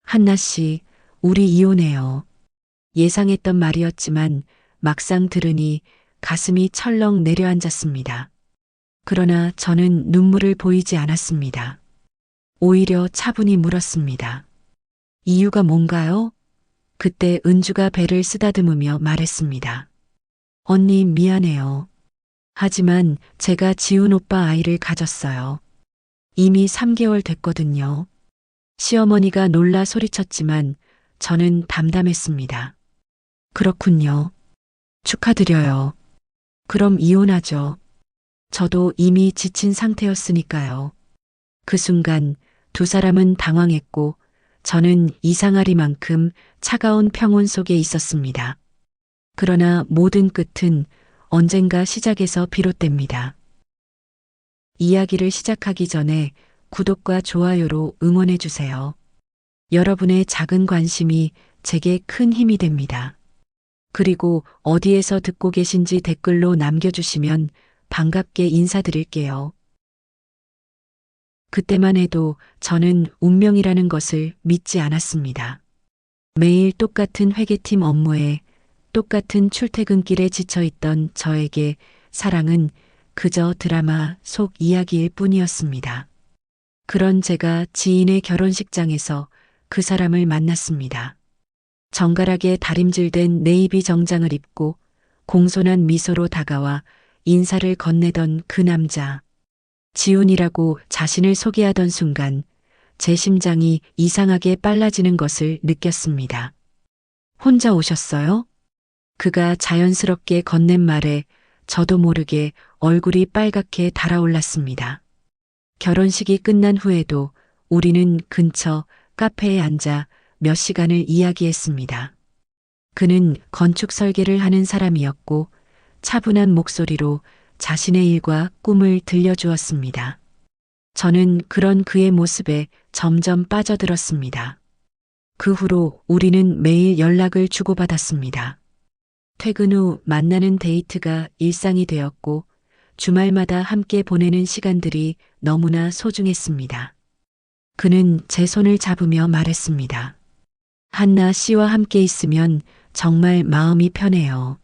한나 씨, 우리 이혼해요. 예상했던 말이었지만 막상 들으니 가슴이 철렁 내려앉았습니다. 그러나 저는 눈물을 보이지 않았습니다. 오히려 차분히 물었습니다. 이유가 뭔가요? 그때 은주가 배를 쓰다듬으며 말했습니다. 언니 미안해요. 하지만 제가 지훈 오빠 아이를 가졌어요. 이미 3개월 됐거든요. 시어머니가 놀라 소리쳤지만 저는 담담했습니다. 그렇군요. 축하드려요. 그럼 이혼하죠. 저도 이미 지친 상태였으니까요. 그 순간 두 사람은 당황했고 저는 이상하리만큼 차가운 평온 속에 있었습니다. 그러나 모든 끝은 언젠가 시작에서 비롯됩니다. 이야기를 시작하기 전에 구독과 좋아요로 응원해 주세요. 여러분의 작은 관심이 제게 큰 힘이 됩니다. 그리고 어디에서 듣고 계신지 댓글로 남겨주시면 반갑게 인사드릴게요. 그때만 해도 저는 운명이라는 것을 믿지 않았습니다. 매일 똑같은 회계팀 업무에 똑같은 출퇴근길에 지쳐있던 저에게 사랑은 그저 드라마 속 이야기일 뿐이었습니다. 그런 제가 지인의 결혼식장에서 그 사람을 만났습니다. 정갈하게 다림질된 네이비 정장을 입고 공손한 미소로 다가와 인사를 건네던 그 남자. 지훈이라고 자신을 소개하던 순간 제 심장이 이상하게 빨라지는 것을 느꼈습니다. 혼자 오셨어요? 그가 자연스럽게 건넨 말에 저도 모르게 얼굴이 빨갛게 달아올랐습니다. 결혼식이 끝난 후에도 우리는 근처 카페에 앉아 몇 시간을 이야기했습니다. 그는 건축 설계를 하는 사람이었고 차분한 목소리로 자신의 일과 꿈을 들려주었습니다. 저는 그런 그의 모습에 점점 빠져들었습니다. 그 후로 우리는 매일 연락을 주고받았습니다. 퇴근 후 만나는 데이트가 일상이 되었고 주말마다 함께 보내는 시간들이 너무나 소중했습니다. 그는 제 손을 잡으며 말했습니다. 한나 씨와 함께 있으면 정말 마음이 편해요.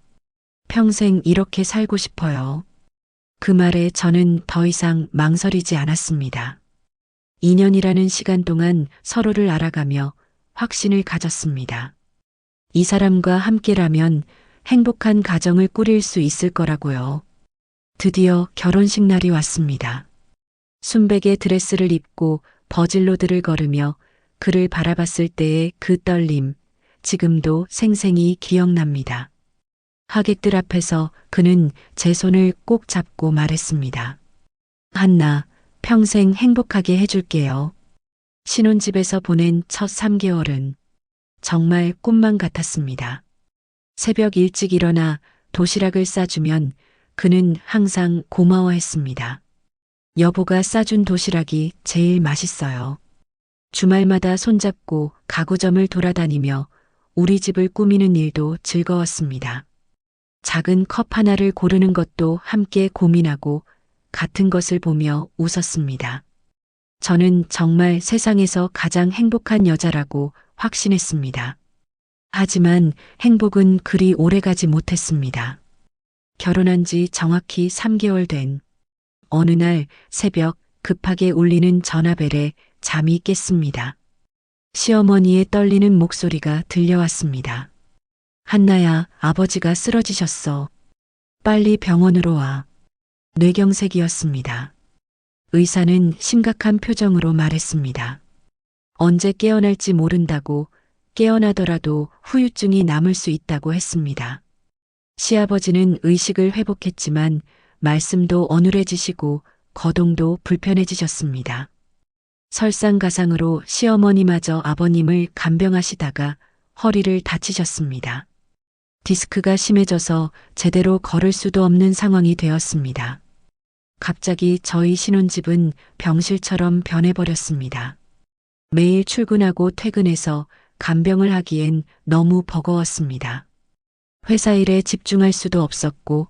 평생 이렇게 살고 싶어요. 그 말에 저는 더 이상 망설이지 않았습니다. 2년이라는 시간 동안 서로를 알아가며 확신을 가졌습니다. 이 사람과 함께라면 행복한 가정을 꾸릴 수 있을 거라고요. 드디어 결혼식 날이 왔습니다. 순백의 드레스를 입고 버질로드를 걸으며 그를 바라봤을 때의 그 떨림, 지금도 생생히 기억납니다. 하객들 앞에서 그는 제 손을 꼭 잡고 말했습니다. 한나, 평생 행복하게 해줄게요. 신혼집에서 보낸 첫 3개월은 정말 꿈만 같았습니다. 새벽 일찍 일어나 도시락을 싸주면 그는 항상 고마워했습니다. 여보가 싸준 도시락이 제일 맛있어요. 주말마다 손잡고 가구점을 돌아다니며 우리 집을 꾸미는 일도 즐거웠습니다. 작은 컵 하나를 고르는 것도 함께 고민하고 같은 것을 보며 웃었습니다. 저는 정말 세상에서 가장 행복한 여자라고 확신했습니다. 하지만 행복은 그리 오래가지 못했습니다. 결혼한 지 정확히 3개월 된 어느 날 새벽 급하게 울리는 전화벨에 잠이 깼습니다. 시어머니의 떨리는 목소리가 들려왔습니다. 한나야, 아버지가 쓰러지셨어. 빨리 병원으로 와. 뇌경색이었습니다. 의사는 심각한 표정으로 말했습니다. 언제 깨어날지 모른다고, 깨어나더라도 후유증이 남을 수 있다고 했습니다. 시아버지는 의식을 회복했지만 말씀도 어눌해지시고 거동도 불편해지셨습니다. 설상가상으로 시어머니마저 아버님을 간병하시다가 허리를 다치셨습니다. 디스크가 심해져서 제대로 걸을 수도 없는 상황이 되었습니다. 갑자기 저희 신혼집은 병실처럼 변해버렸습니다. 매일 출근하고 퇴근해서 간병을 하기엔 너무 버거웠습니다. 회사 일에 집중할 수도 없었고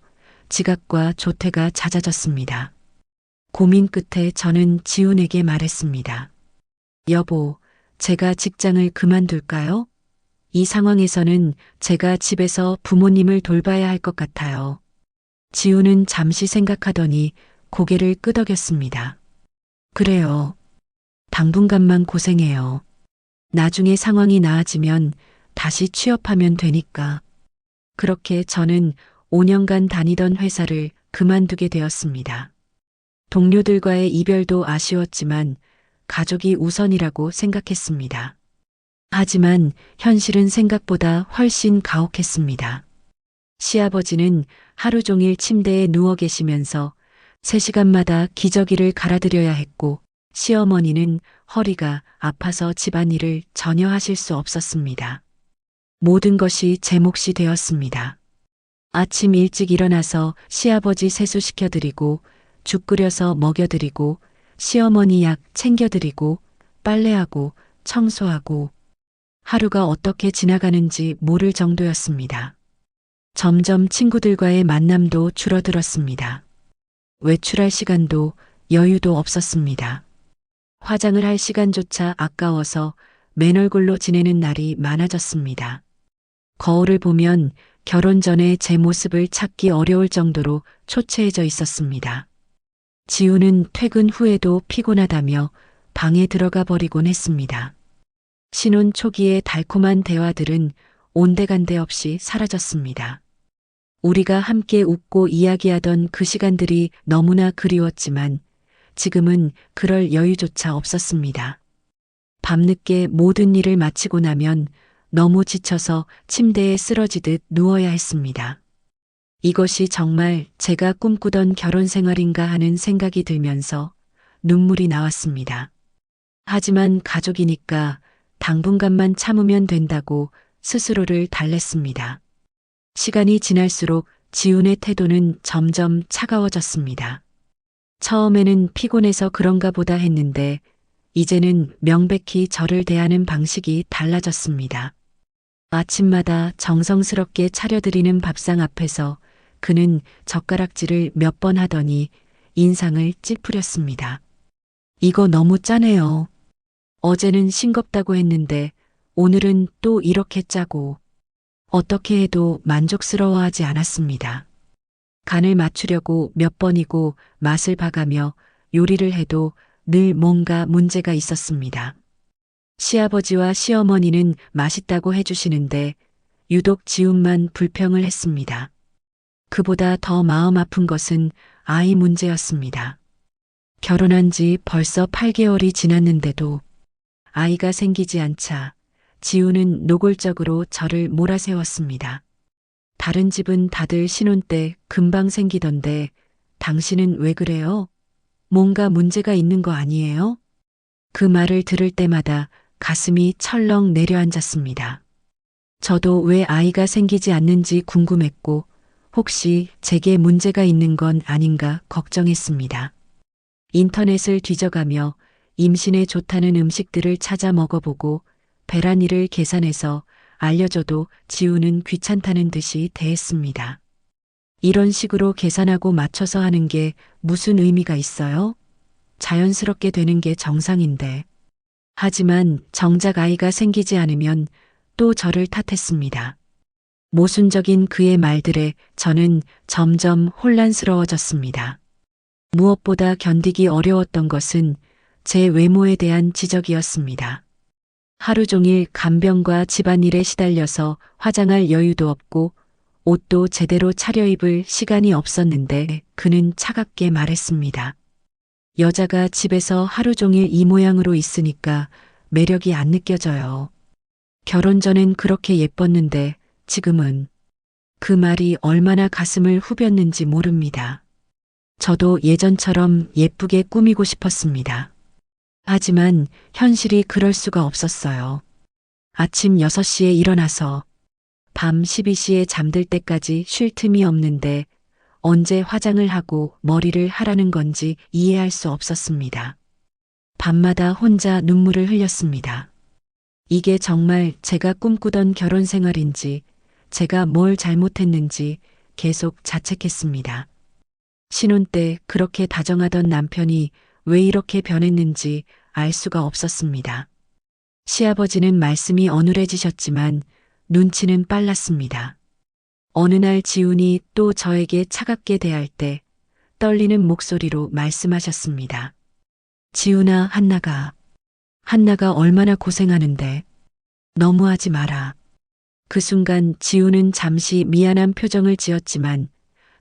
지각과 조퇴가 잦아졌습니다. 고민 끝에 저는 지훈에게 말했습니다. 여보, 제가 직장을 그만둘까요? 이 상황에서는 제가 집에서 부모님을 돌봐야 할 것 같아요. 지우는 잠시 생각하더니 고개를 끄덕였습니다. 그래요. 당분간만 고생해요. 나중에 상황이 나아지면 다시 취업하면 되니까. 그렇게 저는 5년간 다니던 회사를 그만두게 되었습니다. 동료들과의 이별도 아쉬웠지만 가족이 우선이라고 생각했습니다. 하지만 현실은 생각보다 훨씬 가혹했습니다. 시아버지는 하루 종일 침대에 누워 계시면서 3시간마다 기저귀를 갈아드려야 했고, 시어머니는 허리가 아파서 집안일을 전혀 하실 수 없었습니다. 모든 것이 제 몫이 되었습니다. 아침 일찍 일어나서 시아버지 세수시켜드리고, 죽 끓여서 먹여드리고, 시어머니 약 챙겨드리고, 빨래하고, 청소하고, 하루가 어떻게 지나가는지 모를 정도였습니다. 점점 친구들과의 만남도 줄어들었습니다. 외출할 시간도 여유도 없었습니다. 화장을 할 시간조차 아까워서 맨얼굴로 지내는 날이 많아졌습니다. 거울을 보면 결혼 전에 제 모습을 찾기 어려울 정도로 초췌해져 있었습니다. 지우는 퇴근 후에도 피곤하다며 방에 들어가 버리곤 했습니다. 신혼 초기의 달콤한 대화들은 온데간데 없이 사라졌습니다. 우리가 함께 웃고 이야기하던 그 시간들이 너무나 그리웠지만 지금은 그럴 여유조차 없었습니다. 밤늦게 모든 일을 마치고 나면 너무 지쳐서 침대에 쓰러지듯 누워야 했습니다. 이것이 정말 제가 꿈꾸던 결혼 생활인가 하는 생각이 들면서 눈물이 나왔습니다. 하지만 가족이니까 당분간만 참으면 된다고 스스로를 달랬습니다. 시간이 지날수록 지훈의 태도는 점점 차가워졌습니다. 처음에는 피곤해서 그런가 보다 했는데 이제는 명백히 저를 대하는 방식이 달라졌습니다. 아침마다 정성스럽게 차려드리는 밥상 앞에서 그는 젓가락질을 몇 번 하더니 인상을 찌푸렸습니다. 이거 너무 짜네요. 어제는 싱겁다고 했는데 오늘은 또 이렇게 짜고 어떻게 해도 만족스러워하지 않았습니다. 간을 맞추려고 몇 번이고 맛을 봐가며 요리를 해도 늘 뭔가 문제가 있었습니다. 시아버지와 시어머니는 맛있다고 해주시는데 유독 지훈만 불평을 했습니다. 그보다 더 마음 아픈 것은 아이 문제였습니다. 결혼한 지 벌써 8개월이 지났는데도 아이가 생기지 않자 지우는 노골적으로 저를 몰아세웠습니다. 다른 집은 다들 신혼 때 금방 생기던데 당신은 왜 그래요? 뭔가 문제가 있는 거 아니에요? 그 말을 들을 때마다 가슴이 철렁 내려앉았습니다. 저도 왜 아이가 생기지 않는지 궁금했고 혹시 제게 문제가 있는 건 아닌가 걱정했습니다. 인터넷을 뒤져가며 임신에 좋다는 음식들을 찾아 먹어보고 배란일을 계산해서 알려줘도 지우는 귀찮다는 듯이 대했습니다. 이런 식으로 계산하고 맞춰서 하는 게 무슨 의미가 있어요? 자연스럽게 되는 게 정상인데. 하지만 정작 아이가 생기지 않으면 또 저를 탓했습니다. 모순적인 그의 말들에 저는 점점 혼란스러워졌습니다. 무엇보다 견디기 어려웠던 것은 제 외모에 대한 지적이었습니다. 하루 종일 간병과 집안일에 시달려서 화장할 여유도 없고 옷도 제대로 차려입을 시간이 없었는데 그는 차갑게 말했습니다. 여자가 집에서 하루 종일 이 모양으로 있으니까 매력이 안 느껴져요. 결혼 전엔 그렇게 예뻤는데 지금은. 그 말이 얼마나 가슴을 후볐는지 모릅니다. 저도 예전처럼 예쁘게 꾸미고 싶었습니다. 하지만 현실이 그럴 수가 없었어요. 아침 6시에 일어나서 밤 12시에 잠들 때까지 쉴 틈이 없는데 언제 화장을 하고 머리를 하라는 건지 이해할 수 없었습니다. 밤마다 혼자 눈물을 흘렸습니다. 이게 정말 제가 꿈꾸던 결혼 생활인지 제가 뭘 잘못했는지 계속 자책했습니다. 신혼 때 그렇게 다정하던 남편이 왜 이렇게 변했는지 알 수가 없었습니다. 시아버지는 말씀이 어눌해지셨지만 눈치는 빨랐습니다. 어느 날 지훈이 또 저에게 차갑게 대할 때 떨리는 목소리로 말씀하셨습니다. 지훈아, 한나가 얼마나 고생하는데 너무하지 마라. 그 순간 지훈은 잠시 미안한 표정을 지었지만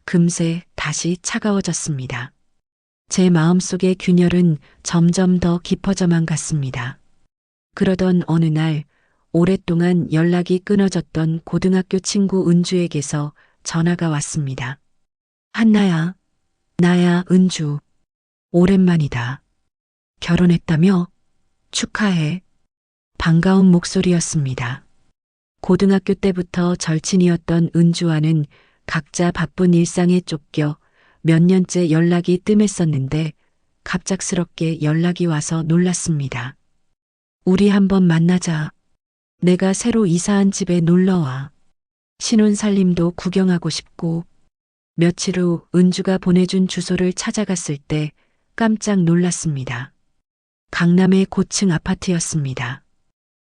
금세 다시 차가워졌습니다. 제 마음속의 균열은 점점 더 깊어져만 갔습니다. 그러던 어느 날 오랫동안 연락이 끊어졌던 고등학교 친구 은주에게서 전화가 왔습니다. 한나야, 나야, 은주. 오랜만이다. 결혼했다며? 축하해. 반가운 목소리였습니다. 고등학교 때부터 절친이었던 은주와는 각자 바쁜 일상에 쫓겨 몇 년째 연락이 뜸했었는데 갑작스럽게 연락이 와서 놀랐습니다. 우리 한번 만나자. 내가 새로 이사한 집에 놀러와. 신혼살림도 구경하고 싶고. 며칠 후 은주가 보내준 주소를 찾아갔을 때 깜짝 놀랐습니다. 강남의 고층 아파트였습니다.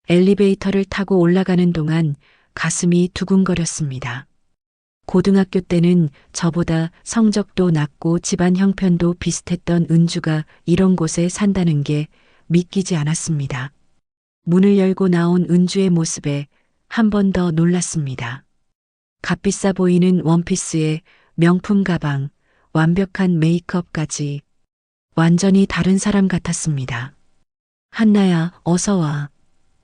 엘리베이터를 타고 올라가는 동안 가슴이 두근거렸습니다. 고등학교 때는 저보다 성적도 낮고 집안 형편도 비슷했던 은주가 이런 곳에 산다는 게 믿기지 않았습니다. 문을 열고 나온 은주의 모습에 한 번 더 놀랐습니다. 값비싸 보이는 원피스에 명품 가방, 완벽한 메이크업까지 완전히 다른 사람 같았습니다. 한나야, 어서 와.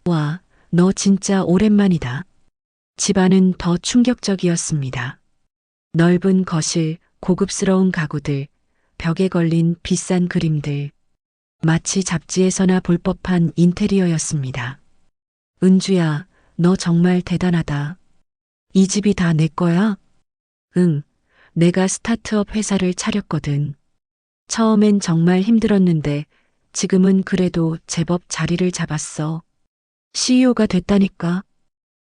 와, 너 진짜 오랜만이다. 집안은 더 충격적이었습니다. 넓은 거실, 고급스러운 가구들, 벽에 걸린 비싼 그림들, 마치 잡지에서나 볼 법한 인테리어였습니다. 은주야, 너 정말 대단하다. 이 집이 다 내 거야? 응, 내가 스타트업 회사를 차렸거든. 처음엔 정말 힘들었는데 지금은 그래도 제법 자리를 잡았어. CEO가 됐다니까.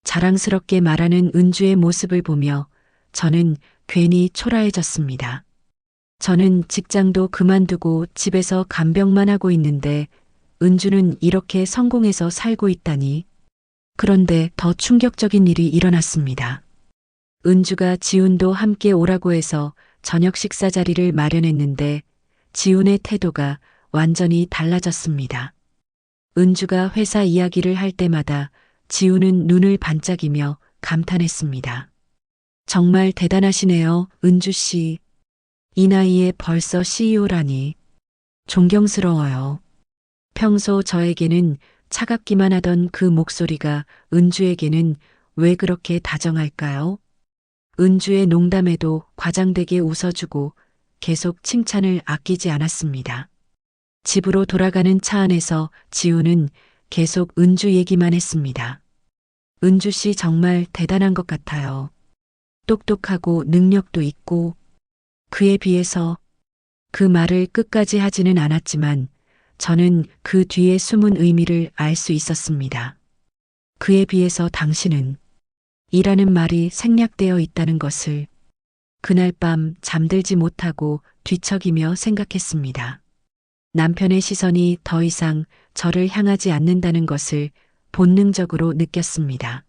자랑스럽게 말하는 은주의 모습을 보며 저는 괜히 초라해졌습니다. 저는 직장도 그만두고 집에서 간병만 하고 있는데 은주는 이렇게 성공해서 살고 있다니. 그런데 더 충격적인 일이 일어났습니다. 은주가 지훈도 함께 오라고 해서 저녁 식사 자리를 마련했는데 지훈의 태도가 완전히 달라졌습니다. 은주가 회사 이야기를 할 때마다 지훈은 눈을 반짝이며 감탄했습니다. 정말 대단하시네요, 은주 씨. 이 나이에 벌써 CEO라니. 존경스러워요. 평소 저에게는 차갑기만 하던 그 목소리가 은주에게는 왜 그렇게 다정할까요? 은주의 농담에도 과장되게 웃어주고 계속 칭찬을 아끼지 않았습니다. 집으로 돌아가는 차 안에서 지훈은 계속 은주 얘기만 했습니다. 은주 씨 정말 대단한 것 같아요. 똑똑하고 능력도 있고. 그에 비해서 그 말을 끝까지 하지는 않았지만 저는 그 뒤에 숨은 의미를 알 수 있었습니다. 그에 비해서 당신은 이라는 말이 생략되어 있다는 것을 그날 밤 잠들지 못하고 뒤척이며 생각했습니다. 남편의 시선이 더 이상 저를 향하지 않는다는 것을 본능적으로 느꼈습니다.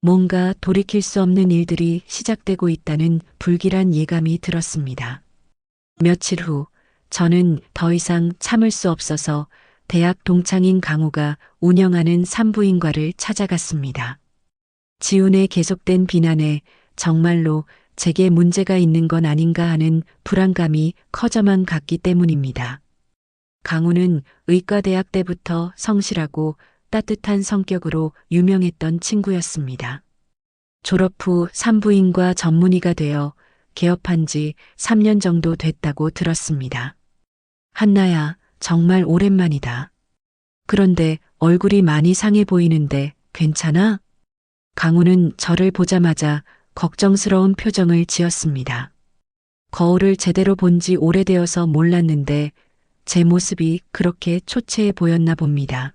뭔가 돌이킬 수 없는 일들이 시작되고 있다는 불길한 예감이 들었습니다. 며칠 후 저는 더 이상 참을 수 없어서 대학 동창인 강우가 운영하는 산부인과를 찾아갔습니다. 지훈의 계속된 비난에 정말로 제게 문제가 있는 건 아닌가 하는 불안감이 커져만 갔기 때문입니다. 강우는 의과대학 때부터 성실하고 따뜻한 성격으로 유명했던 친구였습니다. 졸업 후 산부인과 전문의가 되어 개업한 지 3년 정도 됐다고 들었습니다. 한나야, 정말 오랜만이다. 그런데 얼굴이 많이 상해 보이는데 괜찮아? 강우는 저를 보자마자 걱정스러운 표정을 지었습니다. 거울을 제대로 본 지 오래되어서 몰랐는데 제 모습이 그렇게 초췌해 보였나 봅니다.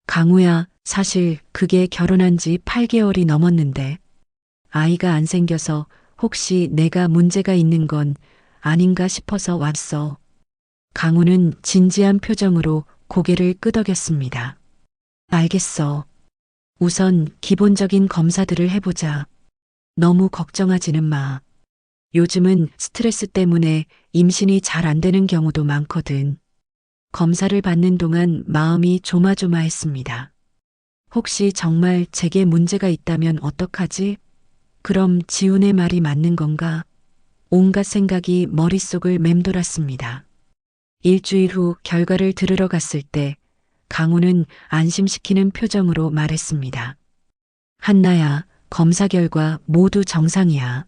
강우야, 사실 그게 결혼한 지 8개월이 넘었는데 아이가 안 생겨서 혹시 내가 문제가 있는 건 아닌가 싶어서 왔어. 강우는 진지한 표정으로 고개를 끄덕였습니다. 알겠어. 우선 기본적인 검사들을 해보자. 너무 걱정하지는 마. 요즘은 스트레스 때문에 임신이 잘 안 되는 경우도 많거든. 검사를 받는 동안 마음이 조마조마했습니다. 혹시 정말 제게 문제가 있다면 어떡하지? 그럼 지훈의 말이 맞는 건가? 온갖 생각이 머릿속을 맴돌았습니다. 일주일 후 결과를 들으러 갔을 때 강우는 안심시키는 표정으로 말했습니다. 한나야, 검사 결과 모두 정상이야.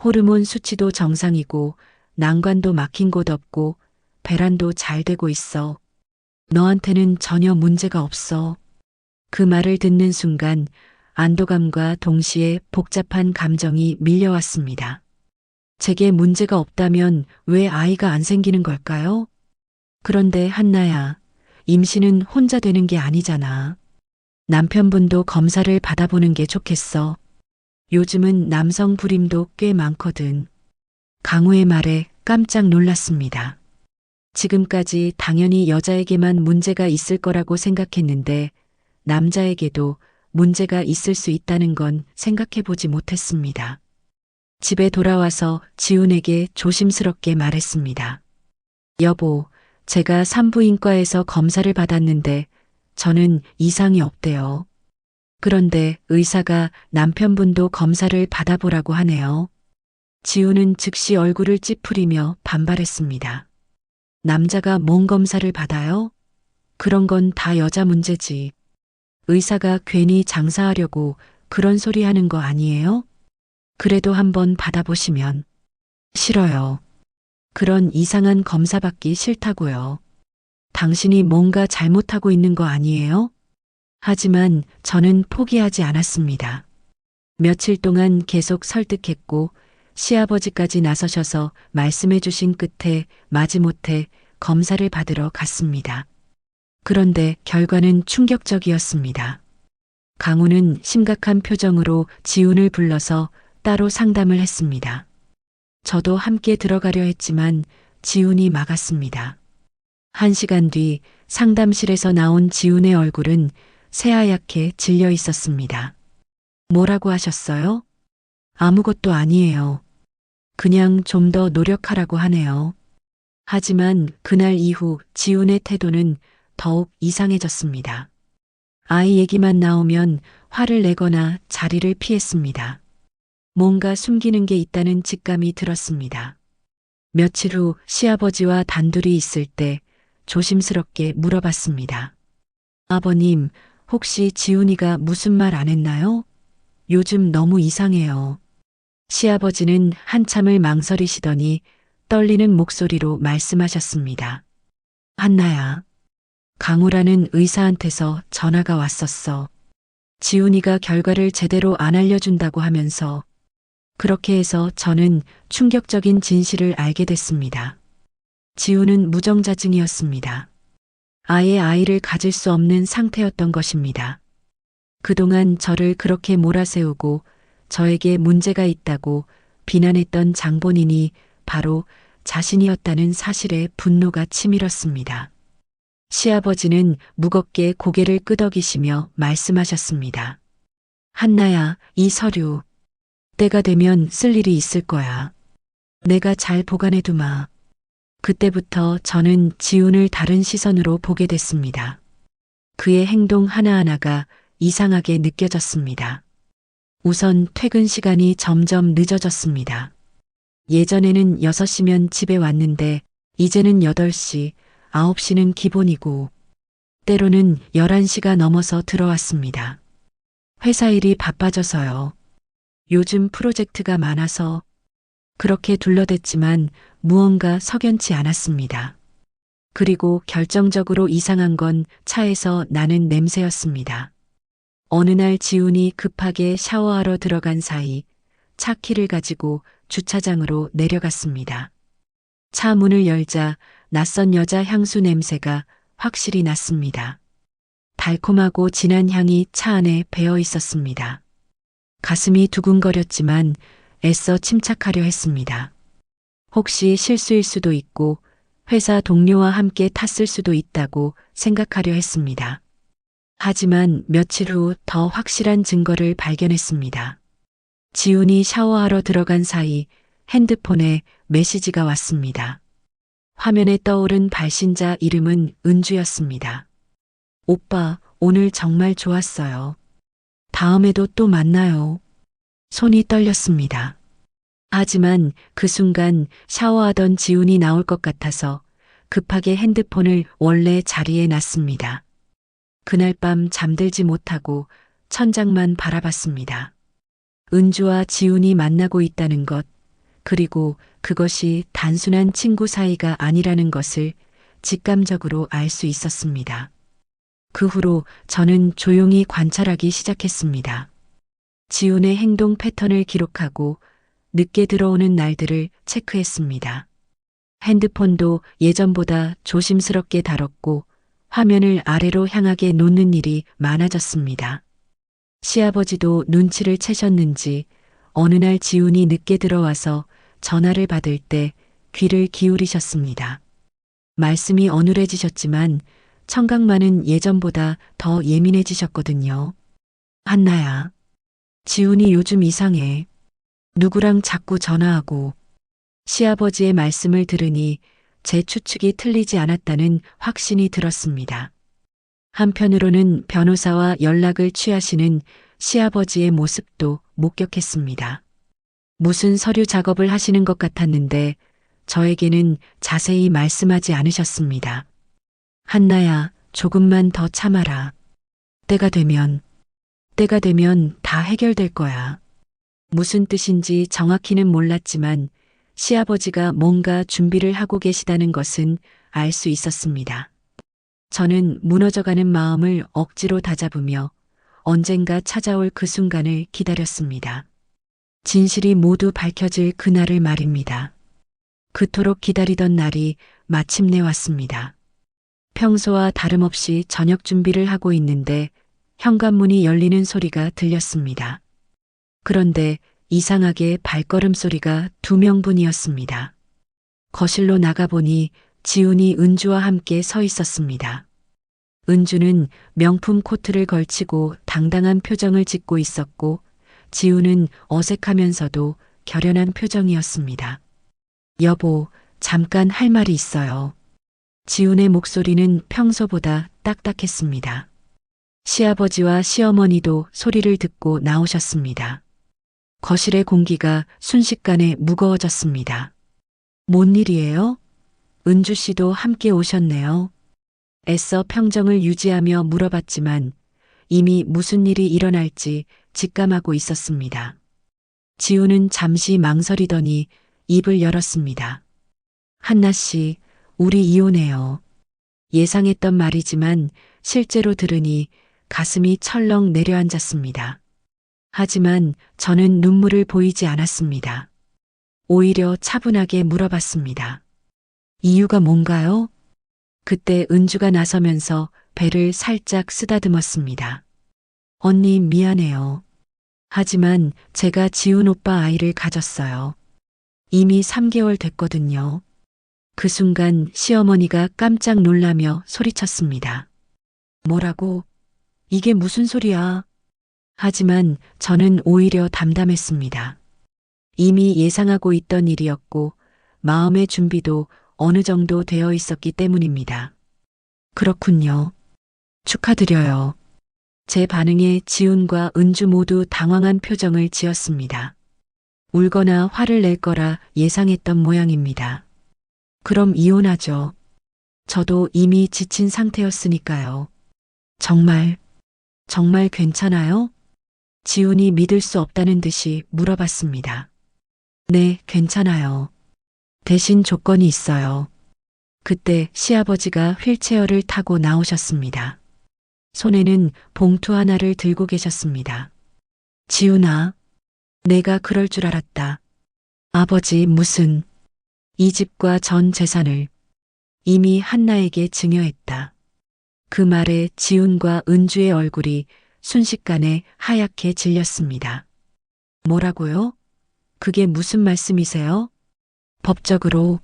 호르몬 수치도 정상이고 난관도 막힌 곳 없고 배란도 잘 되고 있어. 너한테는 전혀 문제가 없어. 그 말을 듣는 순간 안도감과 동시에 복잡한 감정이 밀려왔습니다. 제게 문제가 없다면 왜 아이가 안 생기는 걸까요? 그런데 한나야, 임신은 혼자 되는 게 아니잖아. 남편분도 검사를 받아보는 게 좋겠어. 요즘은 남성 불임도 꽤 많거든. 강우의 말에 깜짝 놀랐습니다. 지금까지 당연히 여자에게만 문제가 있을 거라고 생각했는데 남자에게도 문제가 있을 수 있다는 건 생각해 보지 못했습니다. 집에 돌아와서 지훈에게 조심스럽게 말했습니다. 여보, 제가 산부인과에서 검사를 받았는데 저는 이상이 없대요. 그런데 의사가 남편분도 검사를 받아보라고 하네요. 지훈은 즉시 얼굴을 찌푸리며 반발했습니다. 남자가 뭔 검사를 받아요? 그런 건 다 여자 문제지. 의사가 괜히 장사하려고 그런 소리 하는 거 아니에요? 그래도 한번 받아보시면. 싫어요. 그런 이상한 검사 받기 싫다고요. 당신이 뭔가 잘못하고 있는 거 아니에요? 하지만 저는 포기하지 않았습니다. 며칠 동안 계속 설득했고 시아버지까지 나서셔서 말씀해 주신 끝에 마지못해 검사를 받으러 갔습니다. 그런데 결과는 충격적이었습니다. 강우는 심각한 표정으로 지훈을 불러서 따로 상담을 했습니다. 저도 함께 들어가려 했지만 지훈이 막았습니다. 1시간 뒤 상담실에서 나온 지훈의 얼굴은 새하얗게 질려 있었습니다. 뭐라고 하셨어요? 아무것도 아니에요. 그냥 좀 더 노력하라고 하네요. 하지만 그날 이후 지훈의 태도는 더욱 이상해졌습니다. 아이 얘기만 나오면 화를 내거나 자리를 피했습니다. 뭔가 숨기는 게 있다는 직감이 들었습니다. 며칠 후 시아버지와 단둘이 있을 때 조심스럽게 물어봤습니다. 아버님, 혹시 지훈이가 무슨 말 안 했나요? 요즘 너무 이상해요. 시아버지는 한참을 망설이시더니 떨리는 목소리로 말씀하셨습니다. 한나야, 강우라는 의사한테서 전화가 왔었어. 지훈이가 결과를 제대로 안 알려준다고 하면서 그렇게 해서 저는 충격적인 진실을 알게 됐습니다. 지훈은 무정자증이었습니다. 아예 아이를 가질 수 없는 상태였던 것입니다. 그동안 저를 그렇게 몰아세우고 저에게 문제가 있다고 비난했던 장본인이 바로 자신이었다는 사실에 분노가 치밀었습니다. 시아버지는 무겁게 고개를 끄덕이시며 말씀하셨습니다. 한나야, 이 서류. 때가 되면 쓸 일이 있을 거야. 내가 잘 보관해 두마. 그때부터 저는 지훈을 다른 시선으로 보게 됐습니다. 그의 행동 하나하나가 이상하게 느껴졌습니다. 우선 퇴근 시간이 점점 늦어졌습니다. 예전에는 6시면 집에 왔는데 이제는 8시, 9시는 기본이고 때로는 11시가 넘어서 들어왔습니다. 회사 일이 바빠져서요. 요즘 프로젝트가 많아서 그렇게 둘러댔지만 무언가 석연치 않았습니다. 그리고 결정적으로 이상한 건 차에서 나는 냄새였습니다. 어느 날 지훈이 급하게 샤워하러 들어간 사이 차 키를 가지고 주차장으로 내려갔습니다. 차 문을 열자 낯선 여자 향수 냄새가 확실히 났습니다. 달콤하고 진한 향이 차 안에 배어 있었습니다. 가슴이 두근거렸지만 애써 침착하려 했습니다. 혹시 실수일 수도 있고 회사 동료와 함께 탔을 수도 있다고 생각하려 했습니다. 하지만 며칠 후 더 확실한 증거를 발견했습니다. 지훈이 샤워하러 들어간 사이 핸드폰에 메시지가 왔습니다. 화면에 떠오른 발신자 이름은 은주였습니다. 오빠, 오늘 정말 좋았어요. 다음에도 또 만나요. 손이 떨렸습니다. 하지만 그 순간 샤워하던 지훈이 나올 것 같아서 급하게 핸드폰을 원래 자리에 놨습니다. 그날 밤 잠들지 못하고 천장만 바라봤습니다. 은주와 지훈이 만나고 있다는 것, 그리고 그것이 단순한 친구 사이가 아니라는 것을 직감적으로 알 수 있었습니다. 그 후로 저는 조용히 관찰하기 시작했습니다. 지훈의 행동 패턴을 기록하고 늦게 들어오는 날들을 체크했습니다. 핸드폰도 예전보다 조심스럽게 다뤘고 화면을 아래로 향하게 놓는 일이 많아졌습니다. 시아버지도 눈치를 채셨는지 어느 날 지훈이 늦게 들어와서 전화를 받을 때 귀를 기울이셨습니다. 말씀이 어눌해지셨지만 청각만은 예전보다 더 예민해지셨거든요. 한나야, 지훈이 요즘 이상해. 누구랑 자꾸 전화하고. 시아버지의 말씀을 들으니 제 추측이 틀리지 않았다는 확신이 들었습니다. 한편으로는 변호사와 연락을 취하시는 시아버지의 모습도 목격했습니다. 무슨 서류 작업을 하시는 것 같았는데 저에게는 자세히 말씀하지 않으셨습니다. 한나야, 조금만 더 참아라. 때가 되면 다 해결될 거야. 무슨 뜻인지 정확히는 몰랐지만 시아버지가 뭔가 준비를 하고 계시다는 것은 알 수 있었습니다. 저는 무너져가는 마음을 억지로 다잡으며 언젠가 찾아올 그 순간을 기다렸습니다. 진실이 모두 밝혀질 그날을 말입니다. 그토록 기다리던 날이 마침내 왔습니다. 평소와 다름없이 저녁 준비를 하고 있는데 현관문이 열리는 소리가 들렸습니다. 그런데 이상하게 발걸음 소리가 2명분이었습니다. 거실로 나가보니 지훈이 은주와 함께 서 있었습니다. 은주는 명품 코트를 걸치고 당당한 표정을 짓고 있었고 지훈은 어색하면서도 결연한 표정이었습니다. 여보, 잠깐 할 말이 있어요. 지훈의 목소리는 평소보다 딱딱했습니다. 시아버지와 시어머니도 소리를 듣고 나오셨습니다. 거실의 공기가 순식간에 무거워졌습니다. 뭔 일이에요? 은주 씨도 함께 오셨네요. 애써 평정을 유지하며 물어봤지만 이미 무슨 일이 일어날지 직감하고 있었습니다. 지훈은 잠시 망설이더니 입을 열었습니다. 한나 씨, 우리 이혼해요. 예상했던 말이지만 실제로 들으니 가슴이 철렁 내려앉았습니다. 하지만 저는 눈물을 보이지 않았습니다. 오히려 차분하게 물어봤습니다. 이유가 뭔가요? 그때 은주가 나서면서 배를 살짝 쓰다듬었습니다. 언니 미안해요. 하지만 제가 지훈 오빠 아이를 가졌어요. 이미 3개월 됐거든요. 그 순간 시어머니가 깜짝 놀라며 소리쳤습니다. 뭐라고? 이게 무슨 소리야? 하지만 저는 오히려 담담했습니다. 이미 예상하고 있던 일이었고 마음의 준비도 어느 정도 되어 있었기 때문입니다. 그렇군요. 축하드려요. 제 반응에 지훈과 은주 모두 당황한 표정을 지었습니다. 울거나 화를 낼 거라 예상했던 모양입니다. 그럼 이혼하죠. 저도 이미 지친 상태였으니까요. 정말 괜찮아요? 지훈이 믿을 수 없다는 듯이 물어봤습니다. 네, 괜찮아요. 대신 조건이 있어요. 그때 시아버지가 휠체어를 타고 나오셨습니다. 손에는 봉투 하나를 들고 계셨습니다. 지훈아, 내가 그럴 줄 알았다. 아버지 무슨 이 집과 전 재산을 이미 한나에게 증여했다. 그 말에 지훈과 은주의 얼굴이 순식간에 하얗게 질렸습니다. 뭐라고요? 그게 무슨 말씀이세요? 법적으로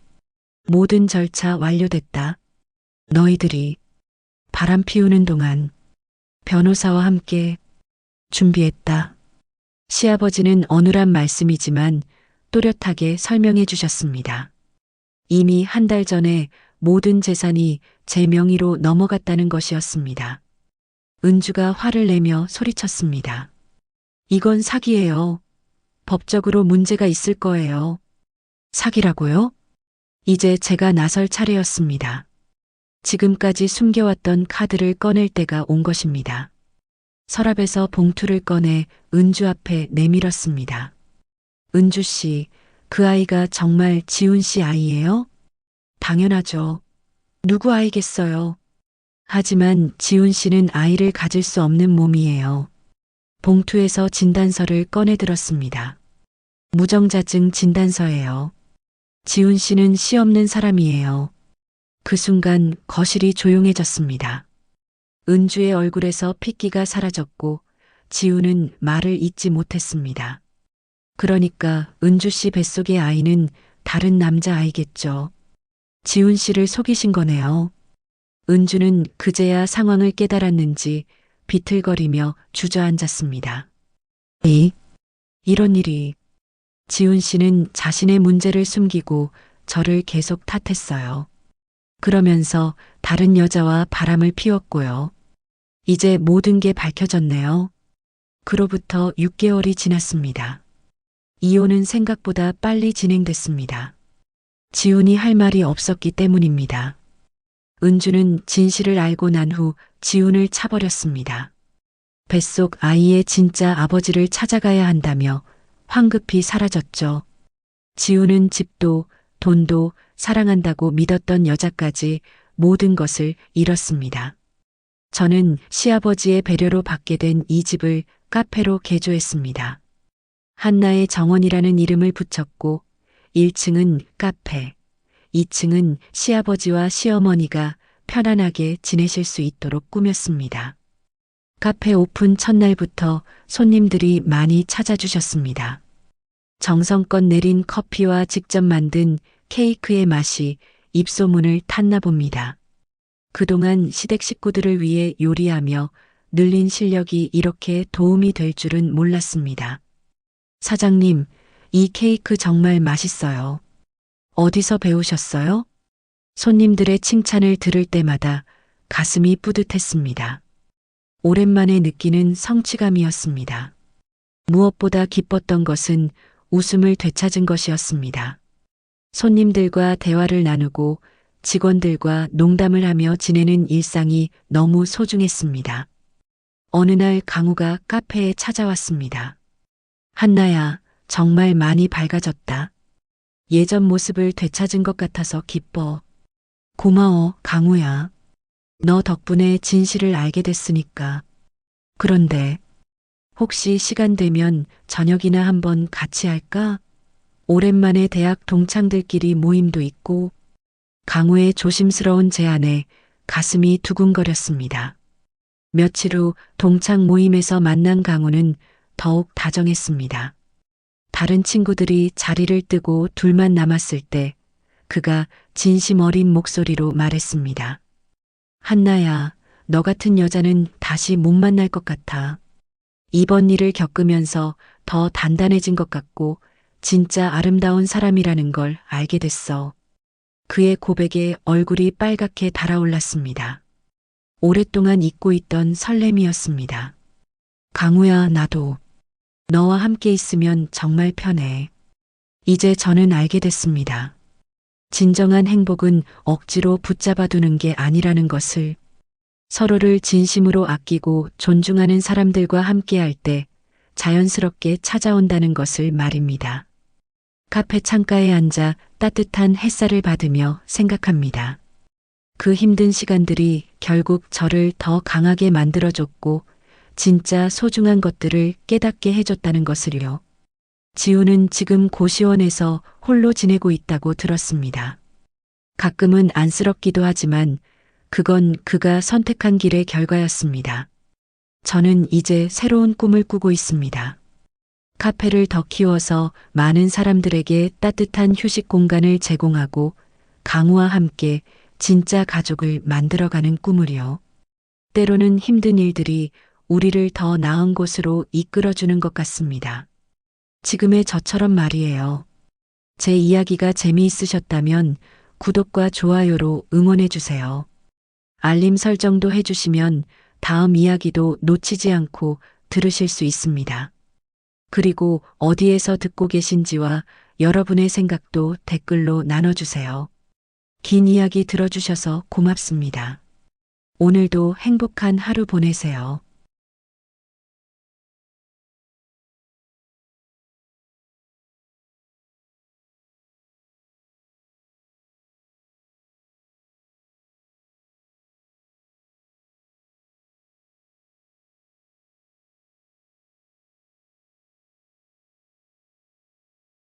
모든 절차 완료됐다. 너희들이 바람 피우는 동안 변호사와 함께 준비했다. 시아버지는 어눌한 말씀이지만 또렷하게 설명해 주셨습니다. 이미 한 달 전에 모든 재산이 제 명의로 넘어갔다는 것이었습니다. 은주가 화를 내며 소리쳤습니다. 이건 사기예요. 법적으로 문제가 있을 거예요. 사기라고요? 이제 제가 나설 차례였습니다. 지금까지 숨겨왔던 카드를 꺼낼 때가 온 것입니다. 서랍에서 봉투를 꺼내 은주 앞에 내밀었습니다. 은주 씨, 그 아이가 정말 지훈 씨 아이예요? 당연하죠. 누구 아이겠어요? 하지만 지훈 씨는 아이를 가질 수 없는 몸이에요. 봉투에서 진단서를 꺼내 들었습니다. 무정자증 진단서예요. 지훈 씨는 씨 없는 사람이에요. 그 순간 거실이 조용해졌습니다. 은주의 얼굴에서 핏기가 사라졌고 지훈은 말을 잇지 못했습니다. 그러니까 은주 씨 뱃속의 아이는 다른 남자 아이겠죠. 지훈 씨를 속이신 거네요. 은주는 그제야 상황을 깨달았는지 비틀거리며 주저앉았습니다. 이런 일이. 지훈 씨는 자신의 문제를 숨기고 저를 계속 탓했어요. 그러면서 다른 여자와 바람을 피웠고요. 이제 모든 게 밝혀졌네요. 그로부터 6개월이 지났습니다. 이혼은 생각보다 빨리 진행됐습니다. 지훈이 할 말이 없었기 때문입니다. 은주는 진실을 알고 난 후 지훈을 차버렸습니다. 뱃속 아이의 진짜 아버지를 찾아가야 한다며 황급히 사라졌죠. 지훈은 집도 돈도 사랑한다고 믿었던 여자까지 모든 것을 잃었습니다. 저는 시아버지의 배려로 받게 된 이 집을 카페로 개조했습니다. 한나의 정원이라는 이름을 붙였고 1층은 카페, 2층은 시아버지와 시어머니가 편안하게 지내실 수 있도록 꾸몄습니다. 카페 오픈 첫날부터 손님들이 많이 찾아주셨습니다. 정성껏 내린 커피와 직접 만든 케이크의 맛이 입소문을 탔나 봅니다. 그동안 시댁 식구들을 위해 요리하며 늘린 실력이 이렇게 도움이 될 줄은 몰랐습니다. 사장님, 이 케이크 정말 맛있어요. 어디서 배우셨어요? 손님들의 칭찬을 들을 때마다 가슴이 뿌듯했습니다. 오랜만에 느끼는 성취감이었습니다. 무엇보다 기뻤던 것은 웃음을 되찾은 것이었습니다. 손님들과 대화를 나누고 직원들과 농담을 하며 지내는 일상이 너무 소중했습니다. 어느 날 강우가 카페에 찾아왔습니다. 한나야, 정말 많이 밝아졌다. 예전 모습을 되찾은 것 같아서 기뻐. 고마워, 강우야. 너 덕분에 진실을 알게 됐으니까. 그런데 혹시 시간 되면 저녁이나 한번 같이 할까? 오랜만에 대학 동창들끼리 모임도 있고. 강우의 조심스러운 제안에 가슴이 두근거렸습니다. 며칠 후 동창 모임에서 만난 강우는 더욱 다정했습니다. 다른 친구들이 자리를 뜨고 둘만 남았을 때 그가 진심 어린 목소리로 말했습니다. 한나야, 너 같은 여자는 다시 못 만날 것 같아. 이번 일을 겪으면서 더 단단해진 것 같고 진짜 아름다운 사람이라는 걸 알게 됐어. 그의 고백에 얼굴이 빨갛게 달아올랐습니다. 오랫동안 잊고 있던 설렘이었습니다. 강우야, 나도 너와 함께 있으면 정말 편해. 이제 저는 알게 됐습니다. 진정한 행복은 억지로 붙잡아두는 게 아니라는 것을. 서로를 진심으로 아끼고 존중하는 사람들과 함께할 때 자연스럽게 찾아온다는 것을 말입니다. 카페 창가에 앉아 따뜻한 햇살을 받으며 생각합니다. 그 힘든 시간들이 결국 저를 더 강하게 만들어줬고 진짜 소중한 것들을 깨닫게 해줬다는 것을요. 지우는 지금 고시원에서 홀로 지내고 있다고 들었습니다. 가끔은 안쓰럽기도 하지만 그건 그가 선택한 길의 결과였습니다. 저는 이제 새로운 꿈을 꾸고 있습니다. 카페를 더 키워서 많은 사람들에게 따뜻한 휴식 공간을 제공하고 강우와 함께 진짜 가족을 만들어가는 꿈을요. 때로는 힘든 일들이 우리를 더 나은 곳으로 이끌어주는 것 같습니다. 지금의 저처럼 말이에요. 제 이야기가 재미있으셨다면 구독과 좋아요로 응원해주세요. 알림 설정도 해주시면 다음 이야기도 놓치지 않고 들으실 수 있습니다. 그리고 어디에서 듣고 계신지와 여러분의 생각도 댓글로 나눠주세요. 긴 이야기 들어주셔서 고맙습니다. 오늘도 행복한 하루 보내세요.